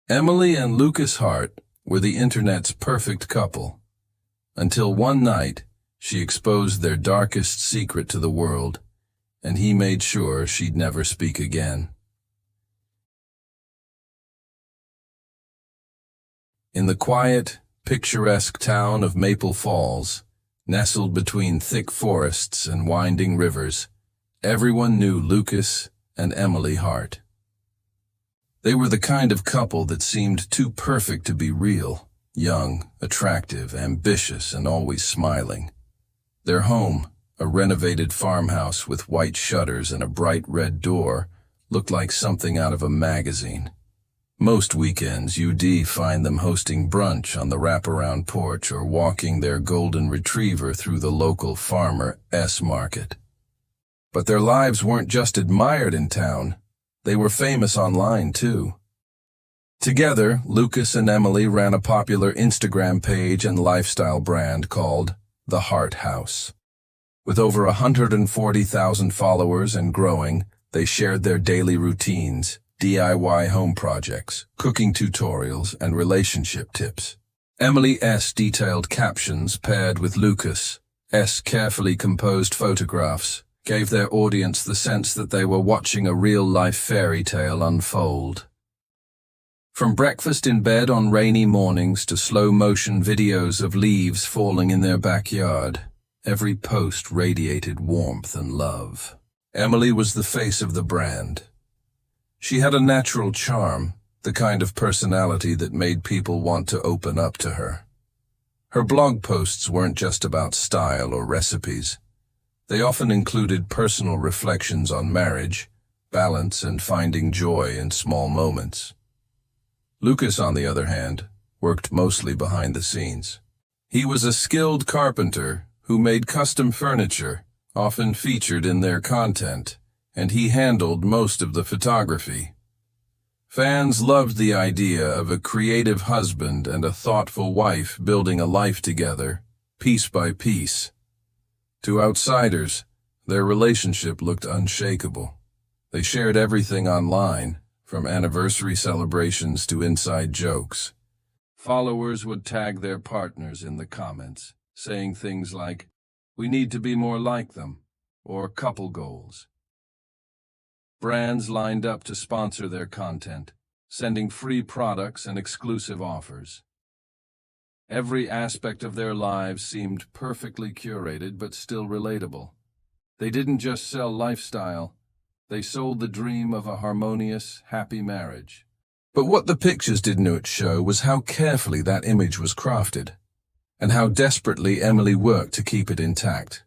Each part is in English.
Emily and Lucas Hart were the internet's perfect couple, until one night she exposed their darkest secret to the world, and he made sure she'd never speak again. In the quiet, picturesque town of Maple Falls, nestled between thick forests and winding rivers, everyone knew Lucas and Emily Hart. They were the kind of couple that seemed too perfect to be real, young, attractive, ambitious, and always smiling. Their home, a renovated farmhouse with white shutters and a bright red door, looked like something out of a magazine. Most weekends, you'd find them hosting brunch on the wraparound porch or walking their golden retriever through the local farmer's market. But their lives weren't just admired in town. They were famous online, too. Together, Lucas and Emily ran a popular Instagram page and lifestyle brand called The Hart House. With over 140,000 followers and growing, they shared their daily routines, DIY home projects, cooking tutorials, and relationship tips. Emily's detailed captions paired with Lucas's carefully composed photographs gave their audience the sense that they were watching a real-life fairy tale unfold. From breakfast in bed on rainy mornings to slow-motion videos of leaves falling in their backyard, every post radiated warmth and love. Emily was the face of the brand. She had a natural charm, the kind of personality that made people want to open up to her. Her blog posts weren't just about style or recipes. They often included personal reflections on marriage, balance, and finding joy in small moments. Lucas, on the other hand, worked mostly behind the scenes. He was a skilled carpenter who made custom furniture, often featured in their content, and he handled most of the photography. Fans loved the idea of a creative husband and a thoughtful wife building a life together, piece by piece. To outsiders, their relationship looked unshakable. They shared everything online, from anniversary celebrations to inside jokes. Followers would tag their partners in the comments, saying things like, "We need to be more like them," or couple goals. Brands lined up to sponsor their content, sending free products and exclusive offers. Every aspect of their lives seemed perfectly curated but still relatable. They didn't just sell lifestyle, they sold the dream of a harmonious, happy marriage. But what the pictures didn't show was how carefully that image was crafted, and how desperately Emily worked to keep it intact.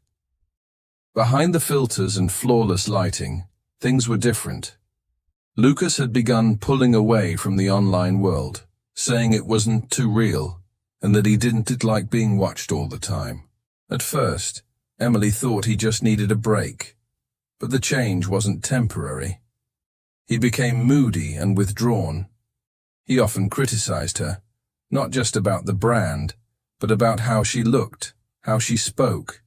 Behind the filters and flawless lighting, things were different. Lucas had begun pulling away from the online world, saying it wasn't too real, and that he didn't like being watched all the time. At first, Emily thought he just needed a break, but the change wasn't temporary. He became moody and withdrawn. He often criticized her, not just about the brand, but about how she looked, how she spoke,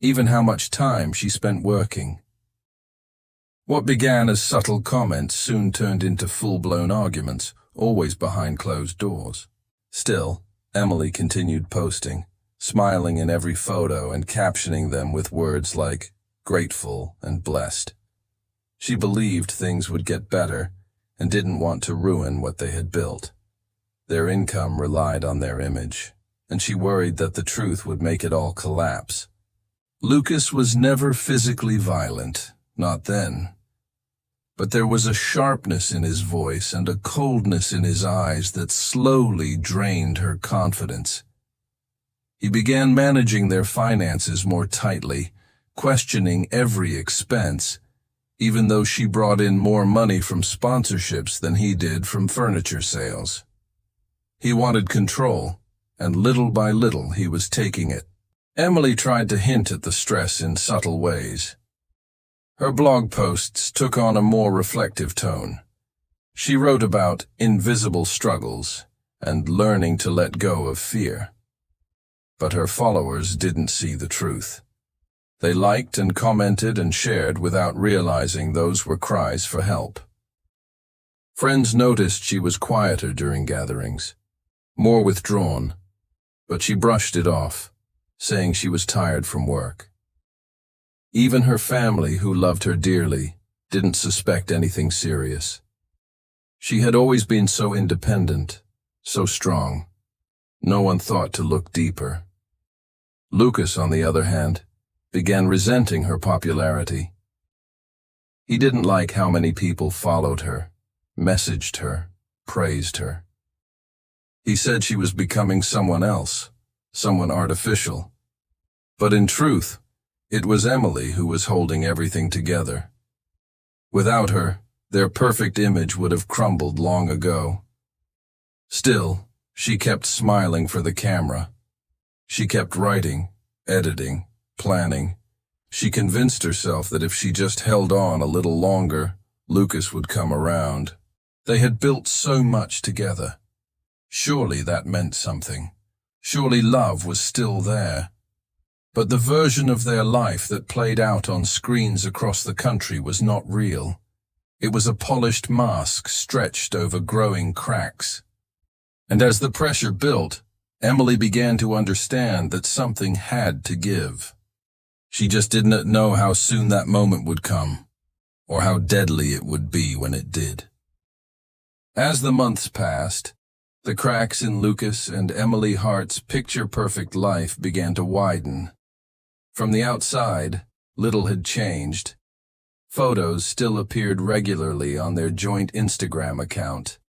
even how much time she spent working. What began as subtle comments soon turned into full-blown arguments, always behind closed doors. Still, Emily continued posting, smiling in every photo and captioning them with words like grateful and blessed. She believed things would get better and didn't want to ruin what they had built. Their income relied on their image, and she worried that the truth would make it all collapse. Lucas was never physically violent, not then. But there was a sharpness in his voice and a coldness in his eyes that slowly drained her confidence. He began managing their finances more tightly, questioning every expense, even though she brought in more money from sponsorships than he did from furniture sales. He wanted control, and little by little he was taking it. Emily tried to hint at the stress in subtle ways. Her blog posts took on a more reflective tone. She wrote about invisible struggles and learning to let go of fear. But her followers didn't see the truth. They liked and commented and shared without realizing those were cries for help. Friends noticed she was quieter during gatherings, more withdrawn, but she brushed it off, saying she was tired from work. Even her family, who loved her dearly, didn't suspect anything serious. She had always been so independent, so strong. No one thought to look deeper. Lucas, on the other hand, began resenting her popularity. He didn't like how many people followed her, messaged her, praised her. He said she was becoming someone else, someone artificial. But in truth, it was Emily who was holding everything together. Without her, their perfect image would have crumbled long ago. Still, she kept smiling for the camera. She kept writing, editing, planning. She convinced herself that if she just held on a little longer, Lucas would come around. They had built so much together. Surely that meant something. Surely love was still there. But the version of their life that played out on screens across the country was not real. It was a polished mask stretched over growing cracks. And as the pressure built, Emily began to understand that something had to give. She just didn't know how soon that moment would come, or how deadly it would be when it did. As the months passed, the cracks in Lucas and Emily Hart's picture-perfect life began to widen. From the outside, little had changed. Photos still appeared regularly on their joint Instagram account,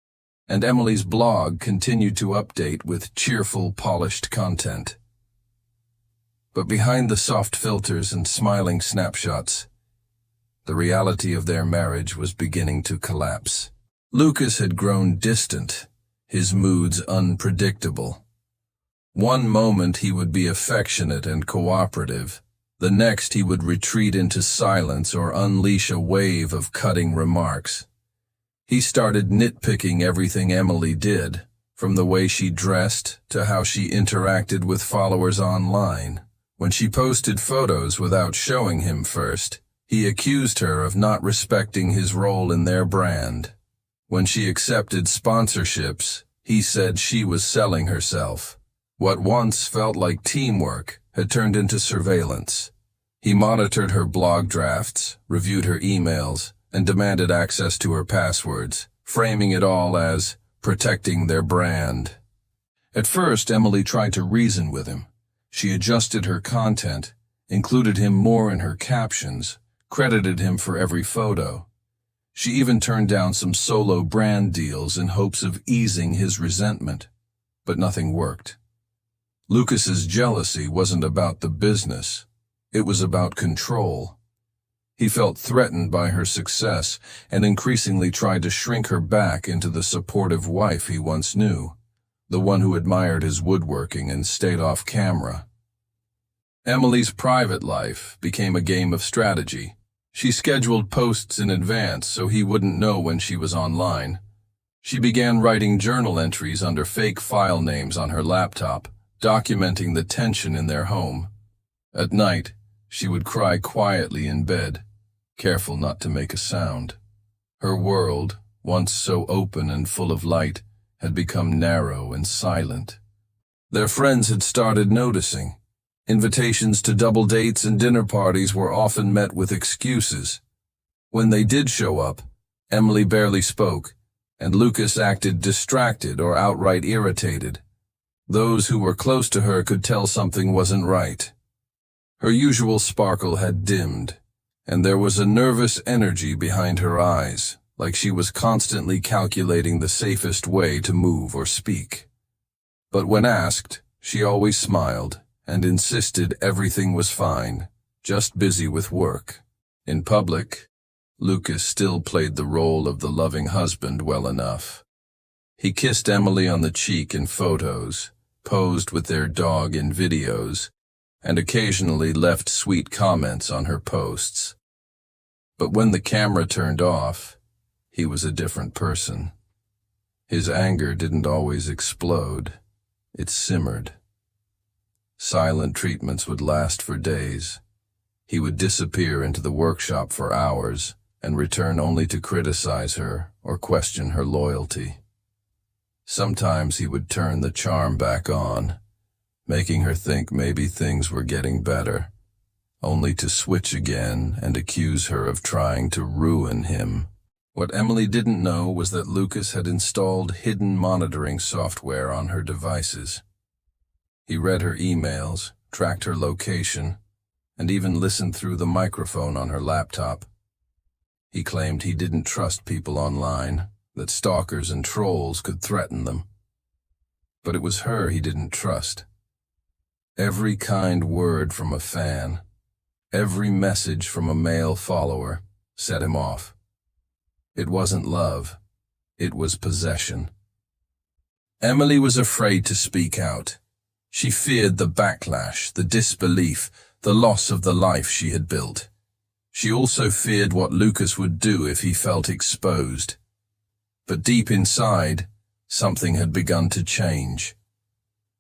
and Emily's blog continued to update with cheerful, polished content. But behind the soft filters and smiling snapshots, the reality of their marriage was beginning to collapse. Lucas had grown distant, his moods unpredictable. One moment he would be affectionate and cooperative. The next he would retreat into silence or unleash a wave of cutting remarks. He started nitpicking everything Emily did, from the way she dressed to how she interacted with followers online. When she posted photos without showing him first, he accused her of not respecting his role in their brand. When she accepted sponsorships, he said she was selling herself. What once felt like teamwork had turned into surveillance. He monitored her blog drafts, reviewed her emails, and demanded access to her passwords, framing it all as protecting their brand. At first, Emily tried to reason with him. She adjusted her content, included him more in her captions, credited him for every photo. She even turned down some solo brand deals in hopes of easing his resentment, but nothing worked. Lucas's jealousy wasn't about the business. It was about control. He felt threatened by her success and increasingly tried to shrink her back into the supportive wife he once knew, the one who admired his woodworking and stayed off camera. Emily's private life became a game of strategy. She scheduled posts in advance so he wouldn't know when she was online. She began writing journal entries under fake file names on her laptop, documenting the tension in their home. At night, she would cry quietly in bed, careful not to make a sound. Her world, once so open and full of light, had become narrow and silent. Their friends had started noticing. Invitations to double dates and dinner parties were often met with excuses. When they did show up, Emily barely spoke, and Lucas acted distracted or outright irritated. Those who were close to her could tell something wasn't right. Her usual sparkle had dimmed, and there was a nervous energy behind her eyes, like she was constantly calculating the safest way to move or speak. But when asked, she always smiled and insisted everything was fine, just busy with work. In public, Lucas still played the role of the loving husband well enough. He kissed Emily on the cheek in photos, posed with their dog in videos, and occasionally left sweet comments on her posts. But when the camera turned off, he was a different person. His anger didn't always explode, it simmered. Silent treatments would last for days. He would disappear into the workshop for hours and return only to criticize her or question her loyalty. Sometimes he would turn the charm back on, making her think maybe things were getting better, only to switch again and accuse her of trying to ruin him. What Emily didn't know was that Lucas had installed hidden monitoring software on her devices. He read her emails, tracked her location, and even listened through the microphone on her laptop. He claimed he didn't trust people online, that stalkers and trolls could threaten them. But it was her he didn't trust. Every kind word from a fan, every message from a male follower, set him off. It wasn't love, it was possession. Emily was afraid to speak out. She feared the backlash, the disbelief, the loss of the life she had built. She also feared what Lucas would do if he felt exposed. But deep inside, something had begun to change.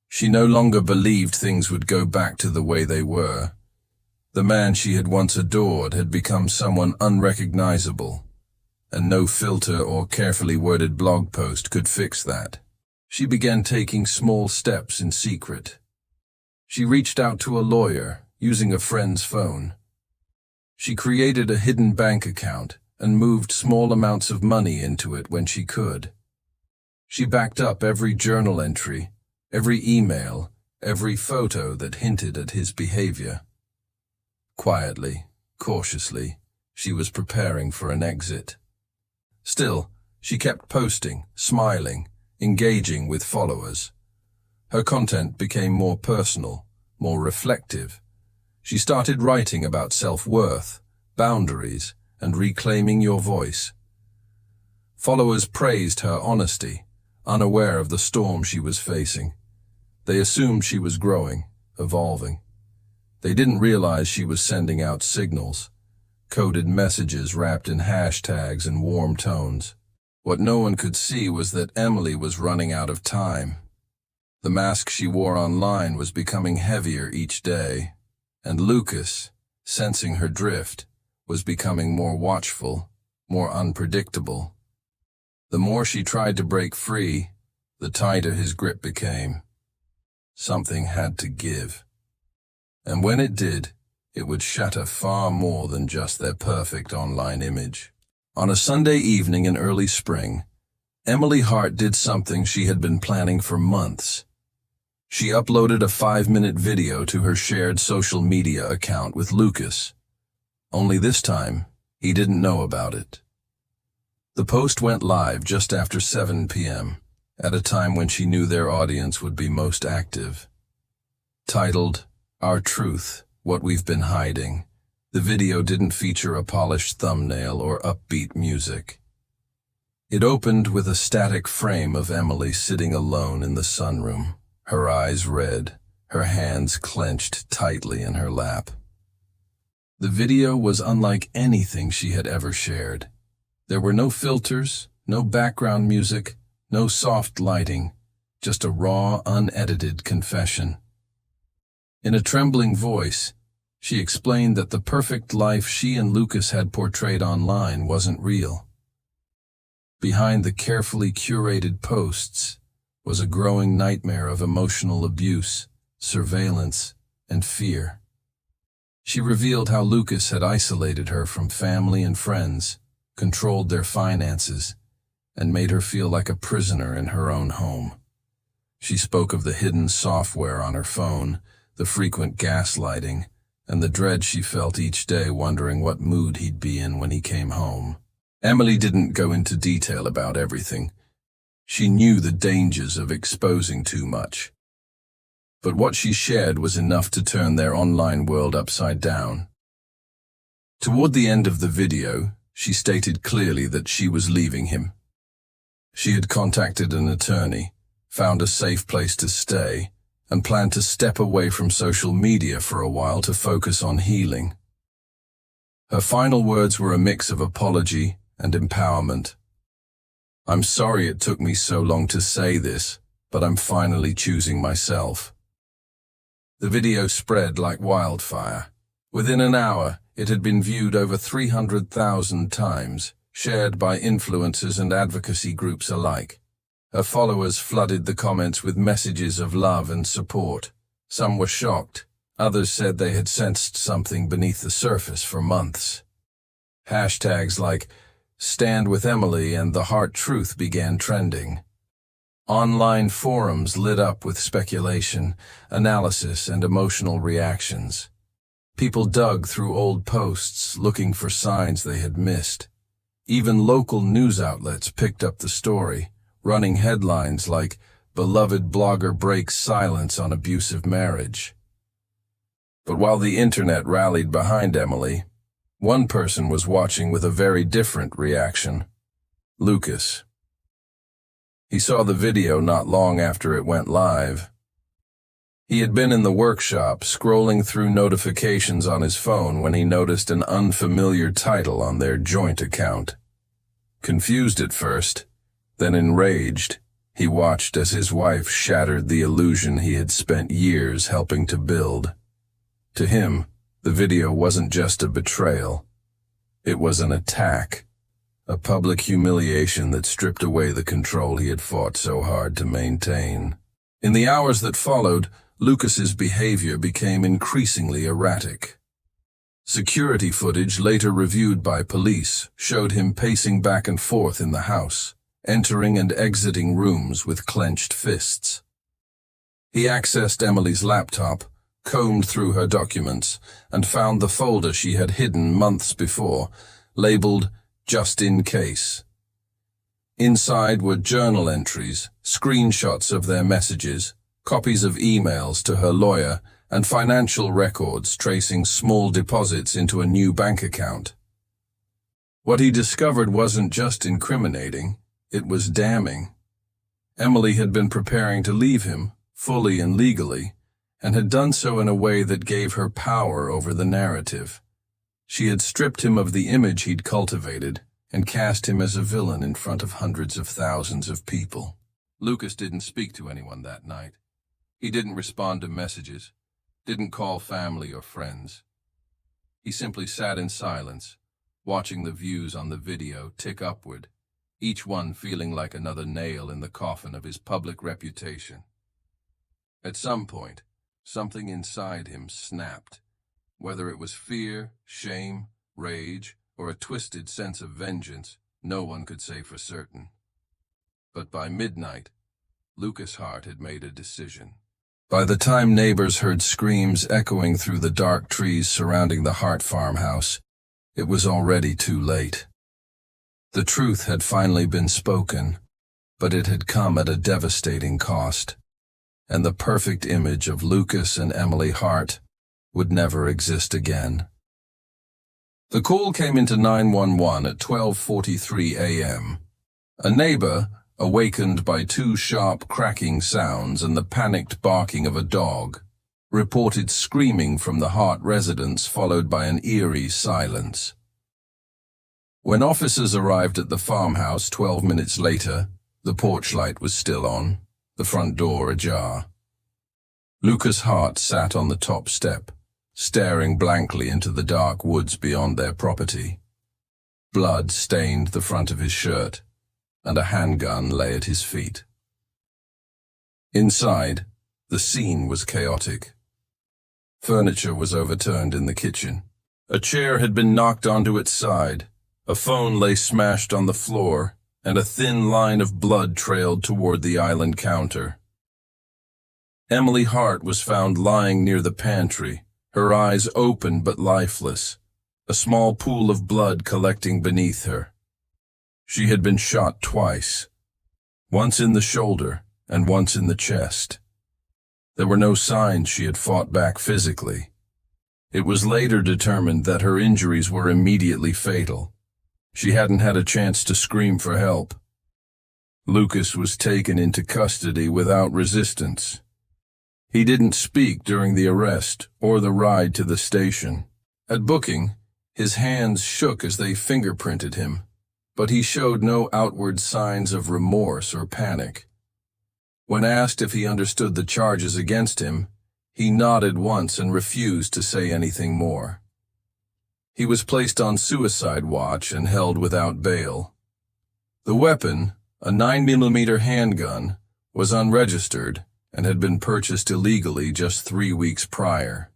She no longer believed things would go back to the way they were. The man she had once adored had become someone unrecognizable, and no filter or carefully worded blog post could fix that. She began taking small steps in secret. She reached out to a lawyer, using a friend's phone. She created a hidden bank account and moved small amounts of money into it when she could. She backed up every journal entry, every email, every photo that hinted at his behavior. Quietly, cautiously, she was preparing for an exit. Still, she kept posting, smiling, engaging with followers. Her content became more personal, more reflective. She started writing about self-worth, boundaries, and reclaiming your voice. Followers praised her honesty, unaware of the storm she was facing. They assumed she was growing, evolving. They didn't realize she was sending out signals, coded messages wrapped in hashtags and warm tones. What no one could see was that Emily was running out of time. The mask she wore online was becoming heavier each day, and Lucas, sensing her drift, was becoming more watchful, more unpredictable. The more she tried to break free, the tighter his grip became. Something had to give. And when it did, it would shatter far more than just their perfect online image. On a Sunday evening in early spring, Emily Hart did something she had been planning for months. She uploaded a 5-minute video to her shared social media account with Lucas. Only this time, he didn't know about it. The post went live just after 7 p.m., at a time when she knew their audience would be most active. Titled, "Our Truth, What We've Been Hiding," the video didn't feature a polished thumbnail or upbeat music. It opened with a static frame of Emily sitting alone in the sunroom, her eyes red, her hands clenched tightly in her lap. The video was unlike anything she had ever shared. There were no filters, no background music, no soft lighting, just a raw, unedited confession. In a trembling voice, she explained that the perfect life she and Lucas had portrayed online wasn't real. Behind the carefully curated posts was a growing nightmare of emotional abuse, surveillance, and fear. She revealed how Lucas had isolated her from family and friends, controlled their finances, and made her feel like a prisoner in her own home. She spoke of the hidden software on her phone, the frequent gaslighting, and the dread she felt each day wondering what mood he'd be in when he came home. Emily didn't go into detail about everything. She knew the dangers of exposing too much. But what she shared was enough to turn their online world upside down. Toward the end of the video, she stated clearly that she was leaving him. She had contacted an attorney, found a safe place to stay, and planned to step away from social media for a while to focus on healing. Her final words were a mix of apology and empowerment. "I'm sorry it took me so long to say this, but I'm finally choosing myself." The video spread like wildfire. Within an hour, it had been viewed over 300,000 times, shared by influencers and advocacy groups alike. Her followers flooded the comments with messages of love and support. Some were shocked. Others said they had sensed something beneath the surface for months. Hashtags like "Stand with Emily" and "The Heart Truth" began trending. Online forums lit up with speculation, analysis, and emotional reactions. People dug through old posts looking for signs they had missed. Even local news outlets picked up the story, running headlines like "Beloved Blogger Breaks Silence on Abusive Marriage." But while the internet rallied behind Emily, one person was watching with a very different reaction: Lucas. He saw the video not long after it went live. He had been in the workshop, scrolling through notifications on his phone when he noticed an unfamiliar title on their joint account. Confused at first, then enraged, he watched as his wife shattered the illusion he had spent years helping to build. To him, the video wasn't just a betrayal. It was an attack. A public humiliation that stripped away the control he had fought so hard to maintain. In the hours that followed, Lucas's behavior became increasingly erratic. Security footage later reviewed by police showed him pacing back and forth in the house, entering and exiting rooms with clenched fists. He accessed Emily's laptop, combed through her documents, and found the folder she had hidden months before, labeled "Just in Case." Inside were journal entries, screenshots of their messages, copies of emails to her lawyer, and financial records tracing small deposits into a new bank account. What he discovered wasn't just incriminating, it was damning. Emily had been preparing to leave him, fully and legally, and had done so in a way that gave her power over the narrative. She had stripped him of the image he'd cultivated and cast him as a villain in front of hundreds of thousands of people. Lucas didn't speak to anyone that night. He didn't respond to messages, didn't call family or friends. He simply sat in silence, watching the views on the video tick upward, each one feeling like another nail in the coffin of his public reputation. At some point, something inside him snapped. Whether it was fear, shame, rage, or a twisted sense of vengeance, no one could say for certain. But by midnight, Lucas Hart had made a decision. By the time neighbors heard screams echoing through the dark trees surrounding the Hart farmhouse, it was already too late. The truth had finally been spoken, but it had come at a devastating cost, and the perfect image of Lucas and Emily Hart would never exist again. The call came into 911 at 12:43 a.m. A neighbor, awakened by two sharp cracking sounds and the panicked barking of a dog, reported screaming from the Hart residence followed by an eerie silence. When officers arrived at the farmhouse 12 minutes later, the porch light was still on, the front door ajar. Lucas Hart sat on the top step, staring blankly into the dark woods beyond their property. Blood stained the front of his shirt, and a handgun lay at his feet. Inside, the scene was chaotic. Furniture was overturned in the kitchen. A chair had been knocked onto its side, a phone lay smashed on the floor, and a thin line of blood trailed toward the island counter. Emily Hart was found lying near the pantry, her eyes open but lifeless, a small pool of blood collecting beneath her. She had been shot twice, once in the shoulder and once in the chest. There were no signs she had fought back physically. It was later determined that her injuries were immediately fatal. She hadn't had a chance to scream for help. Lucas was taken into custody without resistance. He didn't speak during the arrest or the ride to the station. At booking, his hands shook as they fingerprinted him, but he showed no outward signs of remorse or panic. When asked if he understood the charges against him, he nodded once and refused to say anything more. He was placed on suicide watch and held without bail. The weapon, a 9mm handgun, was unregistered and had been purchased illegally just 3 weeks prior.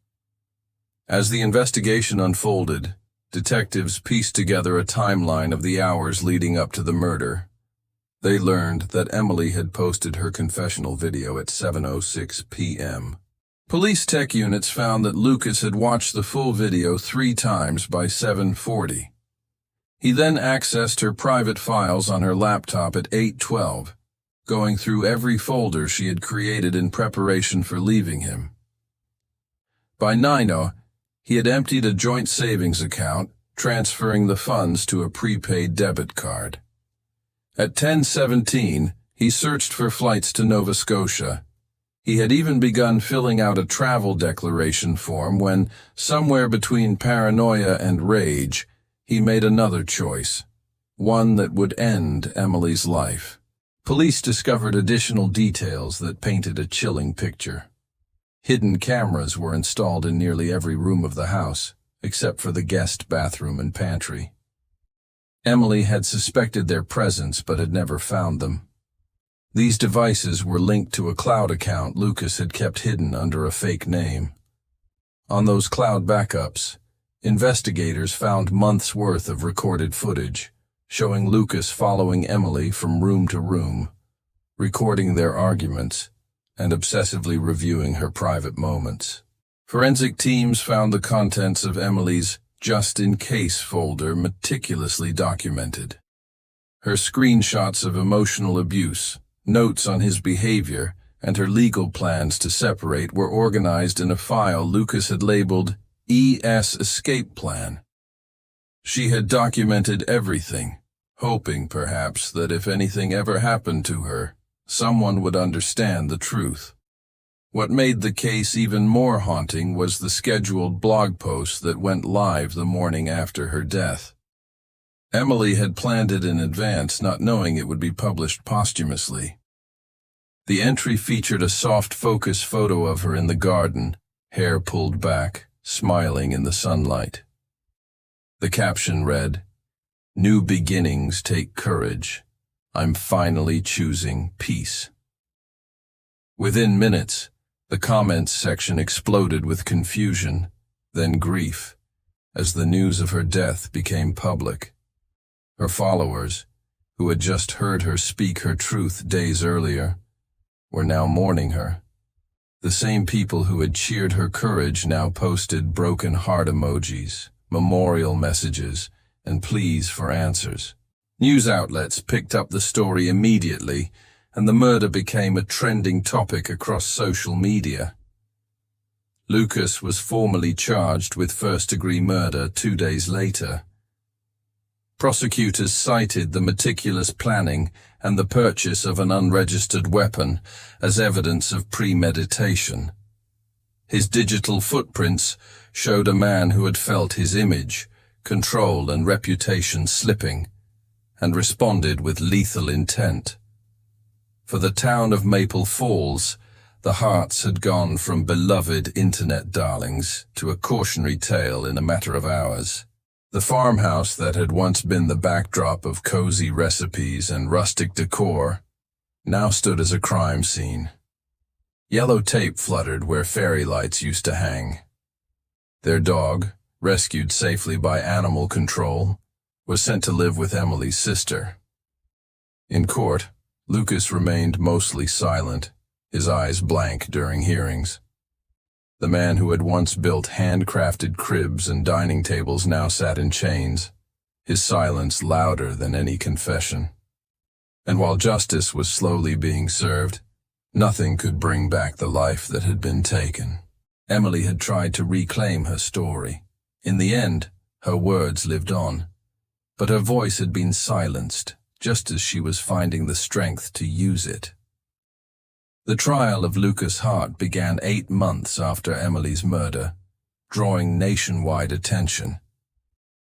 As the investigation unfolded, detectives pieced together a timeline of the hours leading up to the murder. They learned that Emily had posted her confessional video at 7:06 p.m. Police tech units found that Lucas had watched the full video 3 times by 7:40. He then accessed her private files on her laptop at 8:12, going through every folder she had created in preparation for leaving him. By 9:00, he had emptied a joint savings account, transferring the funds to a prepaid debit card. At 10:17, he searched for flights to Nova Scotia. He had even begun filling out a travel declaration form when, somewhere between paranoia and rage, he made another choice, one that would end Emily's life. Police discovered additional details that painted a chilling picture. Hidden cameras were installed in nearly every room of the house, except for the guest bathroom and pantry. Emily had suspected their presence but had never found them. These devices were linked to a cloud account Lucas had kept hidden under a fake name. On those cloud backups, investigators found months' worth of recorded footage, showing Lucas following Emily from room to room, recording their arguments, and obsessively reviewing her private moments. Forensic teams found the contents of Emily's just-in-case folder meticulously documented. Her screenshots of emotional abuse, notes on his behavior, and her legal plans to separate were organized in a file Lucas had labeled ES Escape Plan. She had documented everything, hoping, perhaps, that if anything ever happened to her, someone would understand the truth. What made the case even more haunting was the scheduled blog post that went live the morning after her death. Emily had planned it in advance, not knowing it would be published posthumously. The entry featured a soft focus photo of her in the garden, hair pulled back, smiling in the sunlight. The caption read, "New beginnings take courage. I'm finally choosing peace." Within minutes, the comments section exploded with confusion, then grief, as the news of her death became public. Her followers, who had just heard her speak her truth days earlier, were now mourning her. The same people who had cheered her courage now posted broken heart emojis, memorial messages, and pleas for answers. News outlets picked up the story immediately, and the murder became a trending topic across social media. Lucas was formally charged with first-degree murder 2 days later. Prosecutors cited the meticulous planning and the purchase of an unregistered weapon as evidence of premeditation. His digital footprints showed a man who had felt his image, control, and reputation slipping, and responded with lethal intent. For the town of Maple Falls, the Hearts had gone from beloved internet darlings to a cautionary tale in a matter of hours. The farmhouse that had once been the backdrop of cozy recipes and rustic decor now stood as a crime scene. Yellow tape fluttered where fairy lights used to hang. Their dog, rescued safely by animal control, was sent to live with Emily's sister. In court, Lucas remained mostly silent, his eyes blank during hearings. The man who had once built handcrafted cribs and dining tables now sat in chains, his silence louder than any confession. And while justice was slowly being served, nothing could bring back the life that had been taken. Emily had tried to reclaim her story. In the end, her words lived on, but her voice had been silenced, just as she was finding the strength to use it. The trial of Lucas Hart began 8 months after Emily's murder, drawing nationwide attention.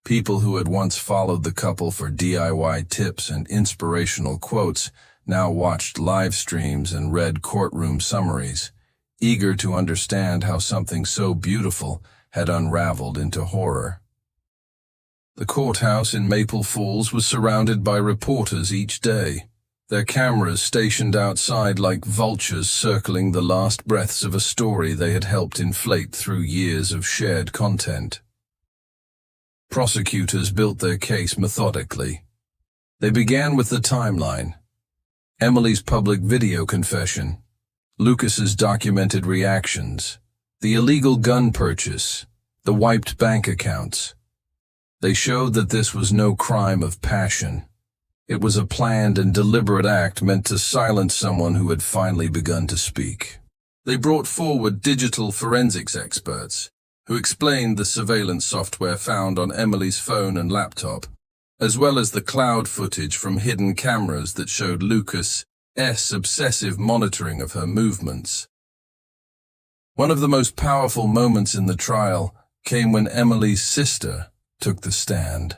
People who had once followed the couple for DIY tips and inspirational quotes now watched live streams and read courtroom summaries, eager to understand how something so beautiful had unraveled into horror. The courthouse in Maple Falls was surrounded by reporters each day, their cameras stationed outside like vultures circling the last breaths of a story they had helped inflate through years of shared content. Prosecutors built their case methodically. They began with the timeline: Emily's public video confession, Lucas's documented reactions, the illegal gun purchase, the wiped bank accounts. They showed that this was no crime of passion. It was a planned and deliberate act meant to silence someone who had finally begun to speak. They brought forward digital forensics experts, who explained the surveillance software found on Emily's phone and laptop, as well as the cloud footage from hidden cameras that showed Lucas's obsessive monitoring of her movements. One of the most powerful moments in the trial came when Emily's sister took the stand.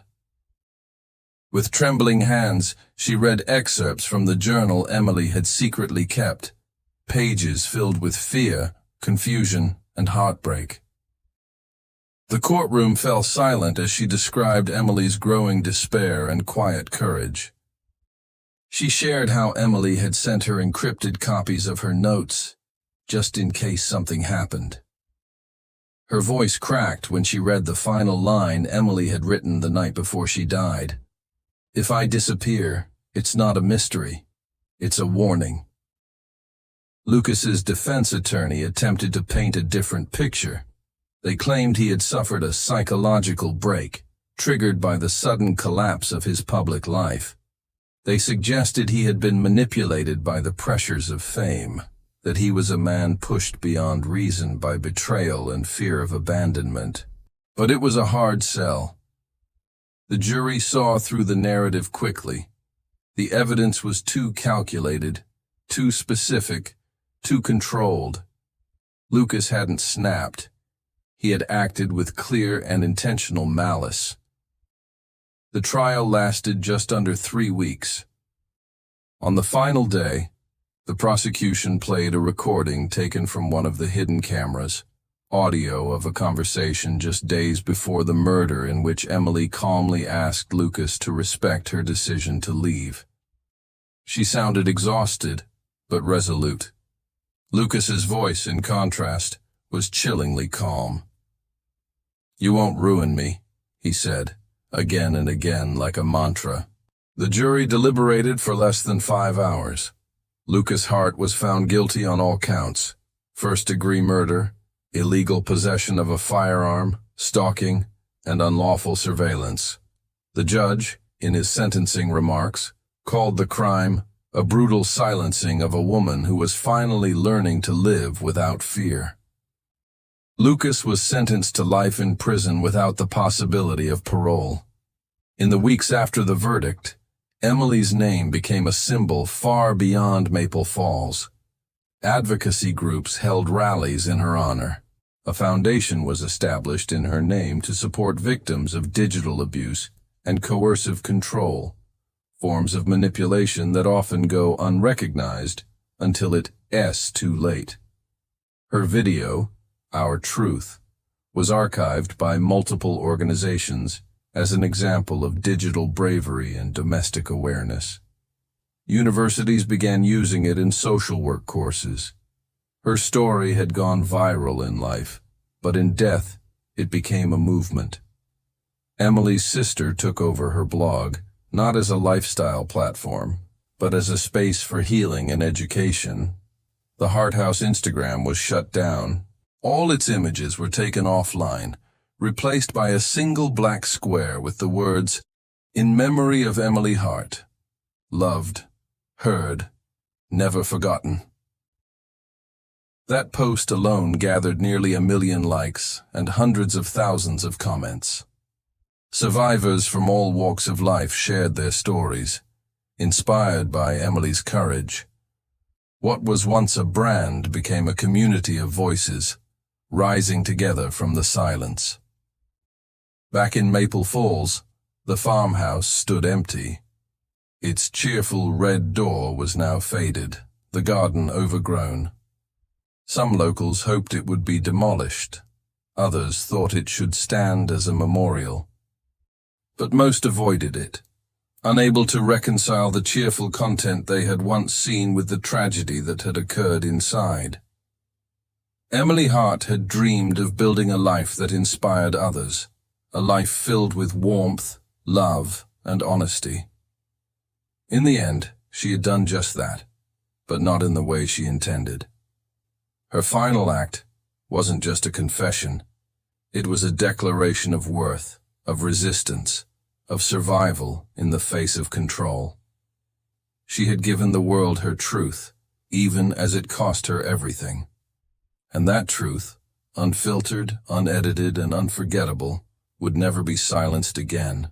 With trembling hands, she read excerpts from the journal Emily had secretly kept, pages filled with fear, confusion, and heartbreak. The courtroom fell silent as she described Emily's growing despair and quiet courage. She shared how Emily had sent her encrypted copies of her notes, just in case something happened. Her voice cracked when she read the final line Emily had written the night before she died. "If I disappear, it's not a mystery. It's a warning." Lucas's defense attorney attempted to paint a different picture. They claimed he had suffered a psychological break, triggered by the sudden collapse of his public life. They suggested he had been manipulated by the pressures of fame, that he was a man pushed beyond reason by betrayal and fear of abandonment. But it was a hard sell. The jury saw through the narrative quickly. The evidence was too calculated, too specific, too controlled. Lucas hadn't snapped. He had acted with clear and intentional malice. The trial lasted just under 3 weeks. On the final day, the prosecution played a recording taken from one of the hidden cameras, audio of a conversation just days before the murder in which Emily calmly asked Lucas to respect her decision to leave. She sounded exhausted, but resolute. Lucas's voice, in contrast, was chillingly calm. "You won't ruin me," he said, again and again like a mantra. The jury deliberated for less than 5 hours. Lucas Hart was found guilty on all counts: first-degree murder, illegal possession of a firearm, stalking, and unlawful surveillance. The judge, in his sentencing remarks, called the crime a brutal silencing of a woman who was finally learning to live without fear. Lucas was sentenced to life in prison without the possibility of parole. In the weeks after the verdict, Emily's name became a symbol far beyond Maple Falls. Advocacy groups held rallies in her honor. A foundation was established in her name to support victims of digital abuse and coercive control, forms of manipulation that often go unrecognized until it's too late. Her video, Our Truth, was archived by multiple organizations as an example of digital bravery and domestic awareness. Universities began using it in social work courses. Her story had gone viral in life, but in death, it became a movement. Emily's sister took over her blog, not as a lifestyle platform, but as a space for healing and education. The Hart House Instagram was shut down. All its images were taken offline, replaced by a single black square with the words, "In memory of Emily Hart. Loved, heard, never forgotten." That post alone gathered nearly 1 million likes and hundreds of thousands of comments. Survivors from all walks of life shared their stories, inspired by Emily's courage. What was once a brand became a community of voices, rising together from the silence. Back in Maple Falls, the farmhouse stood empty. Its cheerful red door was now faded, the garden overgrown. Some locals hoped it would be demolished. Others thought it should stand as a memorial. but most avoided it, unable to reconcile the cheerful content they had once seen with the tragedy that had occurred inside. Emily Hart had dreamed of building a life that inspired others, a life filled with warmth, love, and honesty. In the end, she had done just that, but not in the way she intended. Her final act wasn't just a confession. It was a declaration of worth, of resistance, of survival in the face of control. She had given the world her truth, even as it cost her everything. And that truth, unfiltered, unedited, and unforgettable, would never be silenced again.